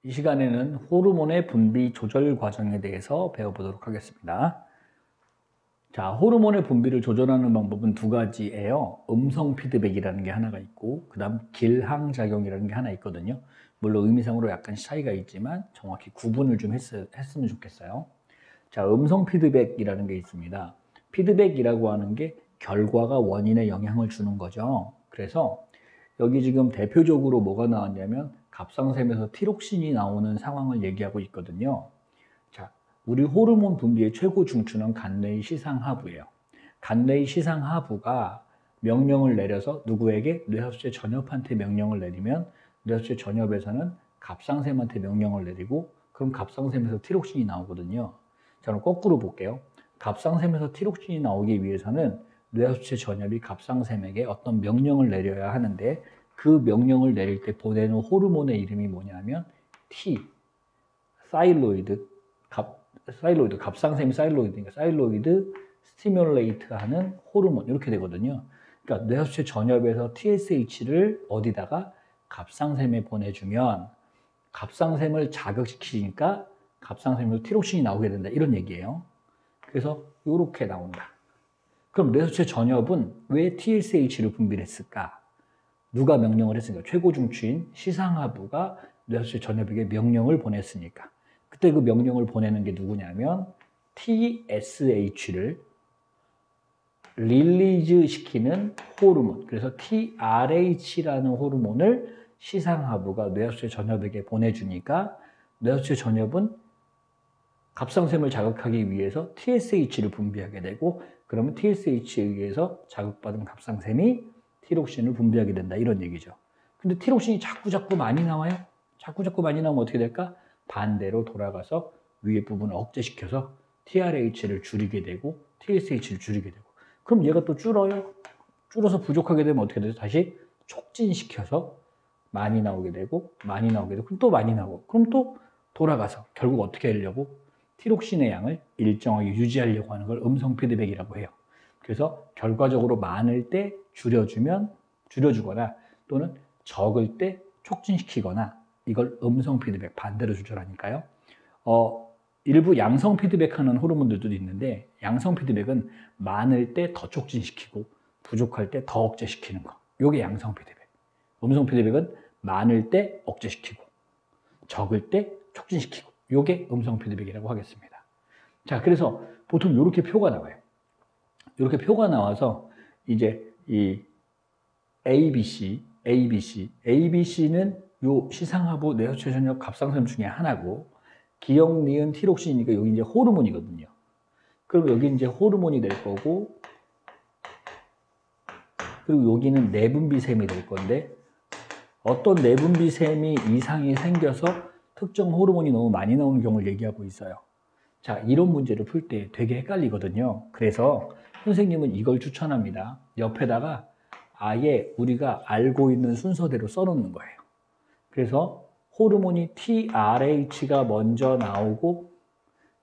이 시간에는 호르몬의 분비 조절 과정에 대해서 배워보도록 하겠습니다. 자, 호르몬의 분비를 조절하는 방법은 두 가지예요. 음성 피드백이라는 게 하나가 있고, 그 다음 길항작용이라는 게 하나 있거든요. 물론 의미상으로 약간 차이가 있지만 정확히 구분을 좀 했으면 좋겠어요. 자, 음성 피드백이라는 게 있습니다. 피드백이라고 하는 게 결과가 원인에 영향을 주는 거죠. 그래서 여기 지금 대표적으로 뭐가 나왔냐면 갑상샘에서 티록신이 나오는 상황을 얘기하고 있거든요. 자, 우리 호르몬 분비의 최고 중추는 간뇌의 시상하부예요. 간뇌의 시상하부가 명령을 내려서 누구에게? 뇌하수체 전엽한테 명령을 내리면 뇌하수체 전엽에서는 갑상샘한테 명령을 내리고 그럼 갑상샘에서 티록신이 나오거든요. 자, 그럼 거꾸로 볼게요. 갑상샘에서 티록신이 나오기 위해서는 뇌하수체 전엽이 갑상샘에게 어떤 명령을 내려야 하는데 그 명령을 내릴 때 보내는 호르몬의 이름이 뭐냐면 T, 사일로이드, 갑상샘이 사일로이드니까 사일로이드 스티뮬레이트 하는 호르몬 이렇게 되거든요. 그러니까 뇌하수체 전엽에서 TSH를 어디다가 갑상샘에 보내주면 갑상샘을 자극시키니까 갑상샘에서 티록신이 나오게 된다 이런 얘기예요. 그래서 이렇게 나온다. 그럼 뇌하수체 전엽은 왜 TSH를 분비를 했을까? 누가 명령을 했으니까? 최고 중추인 시상하부가 뇌하수체 전엽에게 명령을 보냈으니까. 그때 그 명령을 보내는 게 누구냐면 TSH를 릴리즈 시키는 호르몬, 그래서 TRH라는 호르몬을 시상하부가 뇌하수체 전엽에게 보내주니까 뇌하수체 전엽은 갑상샘을 자극하기 위해서 TSH를 분비하게 되고 그러면 TSH에 의해서 자극받은 갑상샘이 티록신을 분비하게 된다 이런 얘기죠. 근데 티록신이 자꾸 많이 나와요. 자꾸 많이 나오면 어떻게 될까? 반대로 돌아가서 위에 부분을 억제시켜서 TRH를 줄이게 되고 TSH를 줄이게 되고 그럼 얘가 또 줄어요. 줄어서 부족하게 되면 어떻게 되죠? 다시 촉진시켜서 많이 나오게 되고 그럼 또 많이 나오고 그럼 또 돌아가서 결국 어떻게 하려고? 티록신의 양을 일정하게 유지하려고 하는 걸 음성 피드백이라고 해요. 그래서 결과적으로 많을 때 줄여주거나 또는 적을 때 촉진시키거나 이걸 음성 피드백 반대로 조절하니까요. 일부 양성 피드백하는 호르몬들도 있는데 양성 피드백은 많을 때 더 촉진시키고 부족할 때 더 억제시키는 거. 이게 양성 피드백. 음성 피드백은 많을 때 억제시키고 적을 때 촉진시키고 이게 음성 피드백이라고 하겠습니다. 자, 그래서 보통 이렇게 표가 나와요. 이렇게 표가 나와서 이제 이 ABC는 요 시상하부 뇌하수체 전엽 갑상샘 중에 하나고 기억, 니은, 티록신이니까 여기 이제 호르몬이거든요. 그럼 여기 이제 호르몬이 될 거고 그리고 여기는 내분비샘이 될 건데 어떤 내분비샘이 이상이 생겨서 특정 호르몬이 너무 많이 나오는 경우를 얘기하고 있어요. 자, 이런 문제를 풀 때 되게 헷갈리거든요. 그래서 선생님은 이걸 추천합니다. 옆에다가 아예 우리가 알고 있는 순서대로 써놓는 거예요. 그래서 호르몬이 TRH가 먼저 나오고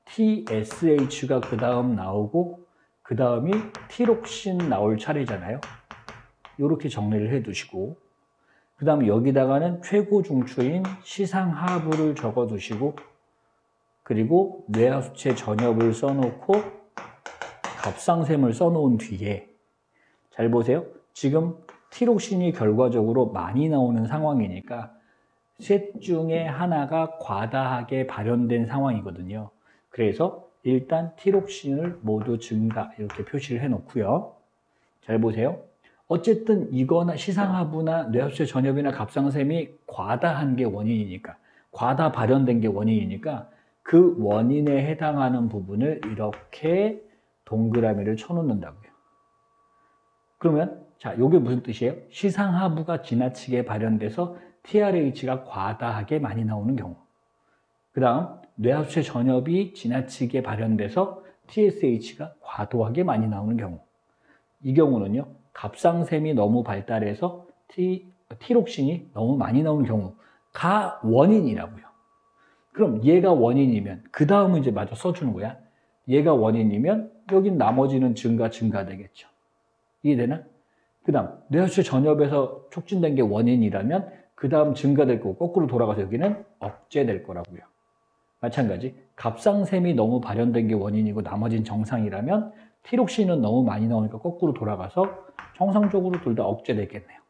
TSH가 그 다음 나오고 그 다음이 티록신 나올 차례잖아요. 이렇게 정리를 해 두시고 그 다음 여기다가는 최고 중추인 시상하부를 적어 두시고 그리고 뇌하수체 전엽을 써놓고 갑상샘을 써놓은 뒤에 잘 보세요. 지금 티록신이 결과적으로 많이 나오는 상황이니까 셋 중에 하나가 과다하게 발현된 상황이거든요. 그래서 일단 티록신을 모두 증가 이렇게 표시를 해놓고요. 잘 보세요. 어쨌든 이거나 시상하부나 뇌하수체 전엽이나 갑상샘이 과다한 게 원인이니까 과다 발현된 게 원인이니까 그 원인에 해당하는 부분을 이렇게 동그라미를 쳐놓는다고요. 그러면 자, 이게 무슨 뜻이에요? 시상하부가 지나치게 발현돼서 TRH가 과다하게 많이 나오는 경우. 그 다음 뇌하수체 전엽이 지나치게 발현돼서 TSH가 과도하게 많이 나오는 경우. 이 경우는요. 갑상샘이 너무 발달해서 티록신이 너무 많이 나오는 경우가 원인이라고요. 그럼 얘가 원인이면 그 다음은 이제 마저 써주는 거야. 얘가 원인이면 여긴 나머지는 증가되겠죠. 이해되나? 그 다음 뇌하수체 전엽에서 촉진된 게 원인이라면 그 다음 증가될 거고 거꾸로 돌아가서 여기는 억제될 거라고요. 마찬가지 갑상샘이 너무 발현된 게 원인이고 나머지는 정상이라면 티록신은 너무 많이 나오니까 거꾸로 돌아가서 정상적으로 둘 다 억제되겠네요.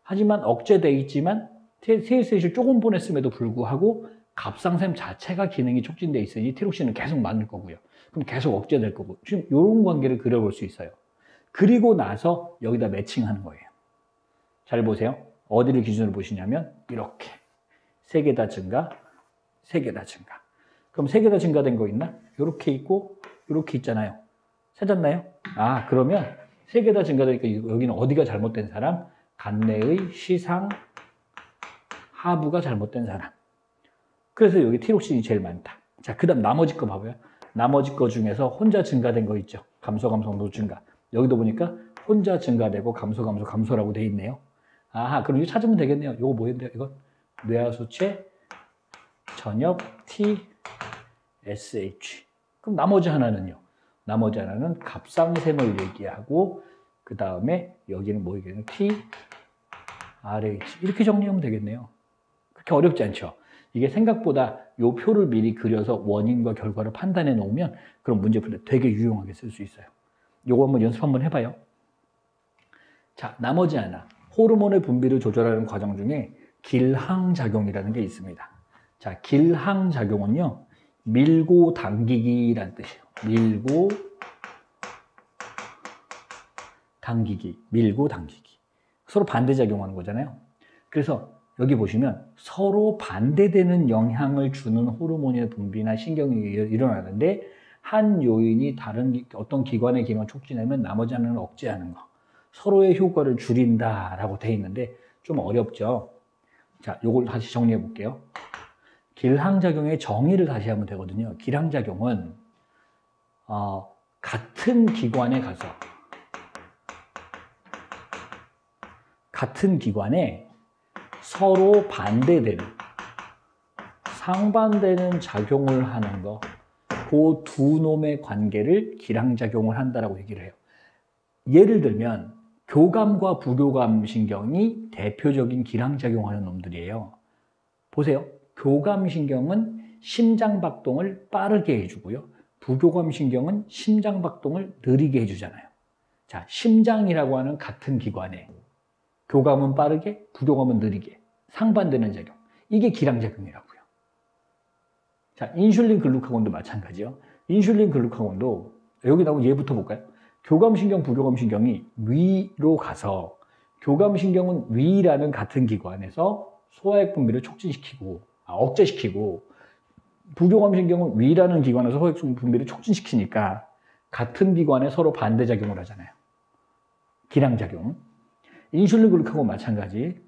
하지만 억제돼 있지만 TSH를 조금 보냈음에도 불구하고 갑상샘 자체가 기능이 촉진돼 있으니 티록신은 계속 많을 거고요. 그럼 계속 억제될 거고 지금 이런 관계를 그려볼 수 있어요. 그리고 나서 여기다 매칭하는 거예요. 잘 보세요. 어디를 기준으로 보시냐면 이렇게 3개 다 증가, 3개 다 증가. 그럼 3개 다 증가된 거 있나? 이렇게 있고 이렇게 있잖아요. 찾았나요? 아, 그러면 3개 다 증가되니까 여기는 어디가 잘못된 사람? 간내의 시상 하부가 잘못된 사람. 그래서 여기 티록신이 제일 많다. 자, 그 다음 나머지 거 봐봐요. 나머지 거 중에서 혼자 증가된 거 있죠. 감소, 노증가. 여기도 보니까 혼자 증가되고 감소라고 돼 있네요. 아하, 그럼 이거 찾으면 되겠네요. 이거 뭐였는데요? 이건 뇌하수체 전엽 TSH. 그럼 나머지 하나는요? 나머지 하나는 갑상샘을 얘기하고 그 다음에 여기는 뭐 얘기하는 TRH. 이렇게 정리하면 되겠네요. 그렇게 어렵지 않죠? 이게 생각보다 이 표를 미리 그려서 원인과 결과를 판단해 놓으면 그럼 문제 풀 때 되게 유용하게 쓸 수 있어요. 요거 한번 연습 한번 해봐요. 자, 나머지 하나. 호르몬의 분비를 조절하는 과정 중에 길항작용이라는 게 있습니다. 자, 길항작용은요, 밀고 당기기라는 뜻이에요. 밀고 당기기. 서로 반대작용하는 거잖아요. 그래서 여기 보시면 서로 반대되는 영향을 주는 호르몬의 분비나 신경이 일어나는데 한 요인이 다른 어떤 기관의 기능을 촉진하면 나머지 하나는 억제하는 거. 서로의 효과를 줄인다라고 돼 있는데 좀 어렵죠. 자, 요걸 다시 정리해 볼게요. 길항작용의 정의를 다시 하면 되거든요. 길항작용은 같은 기관에 서로 반대되는, 상반되는 작용을 하는 거, 그 두 놈의 관계를 길항작용을 한다라고 얘기를 해요. 예를 들면 교감과 부교감 신경이 대표적인 길항작용하는 놈들이에요. 보세요. 교감 신경은 심장 박동을 빠르게 해주고요. 부교감 신경은 심장 박동을 느리게 해주잖아요. 자, 심장이라고 하는 같은 기관에 교감은 빠르게, 부교감은 느리게 상반되는 작용. 이게 길항작용이라고요. 자, 인슐린 글루카곤도 마찬가지요. 인슐린 글루카곤도 여기 나오고 얘부터 볼까요? 교감신경, 부교감신경이 위로 가서 교감신경은 위라는 같은 기관에서 소화액 분비를 억제시키고 부교감신경은 위라는 기관에서 소화액 분비를 촉진시키니까 같은 기관에 서로 반대작용을 하잖아요. 길항작용. 인슐린 글루카곤 마찬가지.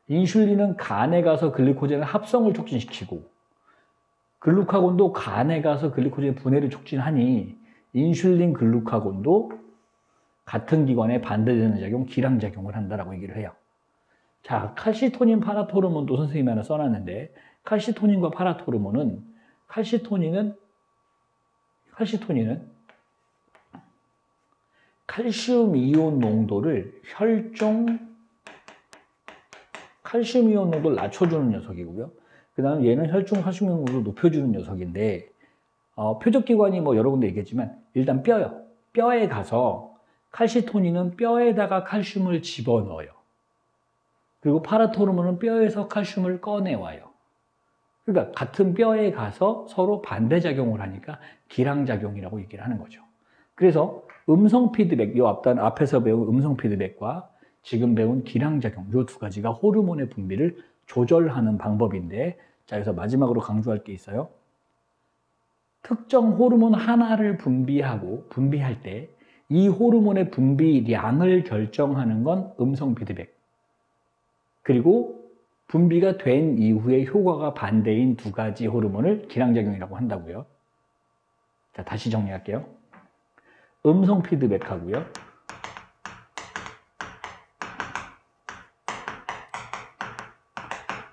인슐린은 간에 가서 글리코젠의 합성을 촉진시키고 글루카곤도 간에 가서 글리코젠 분해를 촉진하니 인슐린 글루카곤도 같은 기관에 반대되는 작용, 길항작용을 한다라고 얘기를 해요. 자, 칼시토닌, 파라토르몬도 선생님이 하나 써놨는데 칼시토닌과 파라토르몬은 칼시토닌은 칼슘 이온 농도를 칼슘 이온 농도를 낮춰주는 녀석이고요. 그 다음에 얘는 혈중 칼슘 이온 농도를 높여주는 녀석인데 표적기관이 뭐 여러 군데 얘기했지만 일단 뼈에 가서 칼시토닌은 뼈에다가 칼슘을 집어넣어요. 그리고 파라토르몬은 뼈에서 칼슘을 꺼내와요. 그러니까 같은 뼈에 가서 서로 반대작용을 하니까 길항작용이라고 얘기를 하는 거죠. 그래서 음성 피드백, 앞에서 배운 음성 피드백과 지금 배운 길항작용, 이 두 가지가 호르몬의 분비를 조절하는 방법인데, 자, 여기서 마지막으로 강조할 게 있어요. 특정 호르몬 하나를 분비할 때 이 호르몬의 분비량을 결정하는 건 음성 피드백. 그리고 분비가 된 이후에 효과가 반대인 두 가지 호르몬을 길항작용이라고 한다고요. 자, 다시 정리할게요. 음성 피드백하고요.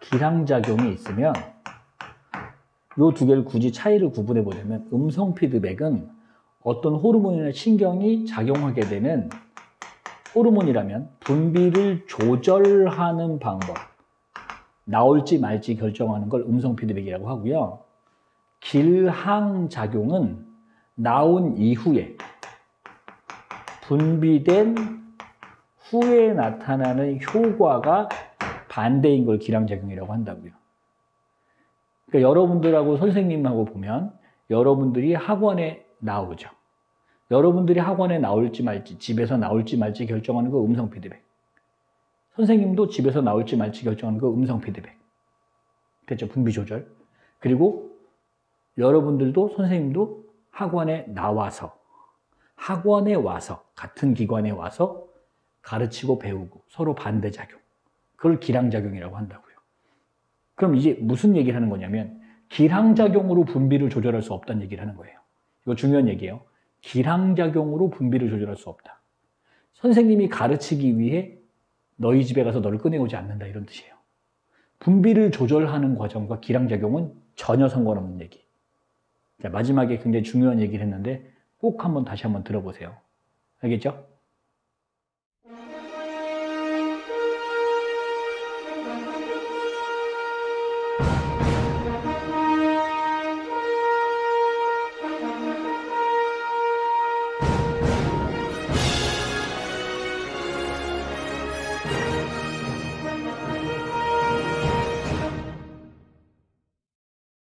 길항작용이 있으면 이 두 개를 굳이 차이를 구분해 보자면 음성 피드백은 어떤 호르몬이나 신경이 작용하게 되는 호르몬이라면 분비를 조절하는 방법, 나올지 말지 결정하는 걸 음성 피드백이라고 하고요. 길항작용은 나온 이후에 분비된 후에 나타나는 효과가 반대인 걸 길항작용이라고 한다고요. 그러니까 여러분들하고 선생님하고 보면 여러분들이 학원에 나오죠. 여러분들이 학원에 나올지 말지, 집에서 나올지 말지 결정하는 거 음성 피드백. 선생님도 집에서 나올지 말지 결정하는 거 음성 피드백. 됐죠? 분비 조절. 그리고 여러분들도 선생님도 학원에 와서 같은 기관에 와서 가르치고 배우고 서로 반대작용. 그걸 길항작용이라고 한다고요. 그럼 이제 무슨 얘기를 하는 거냐면 길항작용으로 분비를 조절할 수 없다는 얘기를 하는 거예요. 이거 중요한 얘기예요. 길항작용으로 분비를 조절할 수 없다. 선생님이 가르치기 위해 너희 집에 가서 너를 꺼내오지 않는다 이런 뜻이에요. 분비를 조절하는 과정과 길항작용은 전혀 상관없는 얘기. 자, 마지막에 굉장히 중요한 얘기를 했는데 꼭 다시 한번 들어보세요. 알겠죠?